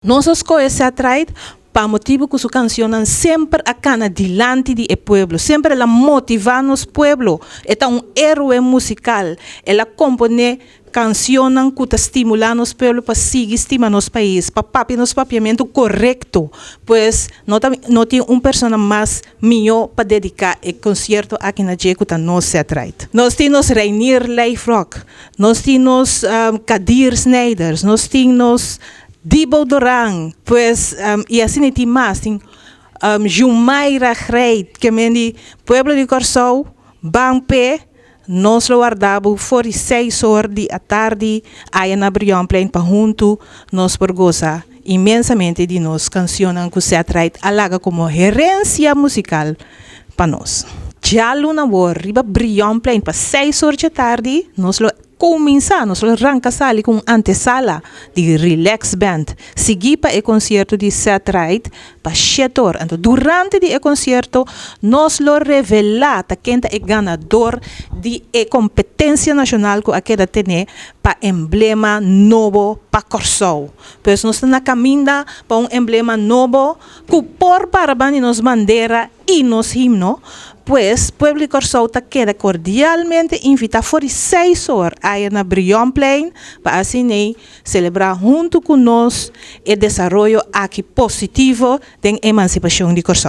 Nossos coisas atrai para motivo que su cancionan sempre acá delante de pueblo, sempre ela motiva nos pueblo. É um héroe musical. Ela compone cancionan que estimular nos pueblo para seguir estimando nos país, para papi nos papiamento correto, pues não tem persona mais melhor para dedicar o concerto aqui na Jecuta nós se atrai. Nós temos Reinier Leifrock, nós temos Kadir Snijders, nós temos Dibo Dorang, pues, e assim tem mais, tem Jumaira Greit, que é de Pueblo de Corsou, Bangpe, nós lo guardamos por 6 horas da tarde, aí na Brionplein, para junto, nós por gozar imensamente de nós canções que se atrai alaga como herência musical para nós. Já luna war, riba Brionplein, para 6 horas da tarde, nós lo começar, nós arranca sali com antesala de Relax Band. Seguir para o concerto de Satright para 7 horas. Então, durante o concerto, nós lo revela quem é o ganador de competência nacional que aquela tem para emblema novo para Corsou. Pois nós estamos caminhando para emblema novo que por para nos bandeira e nos himno. Pues, Pueblo de Corsou queda cordialmente invitado por 6 horas aí na Brionplein para assim celebrar junto com nós o desenvolvimento aqui positivo da emancipação de Corsou.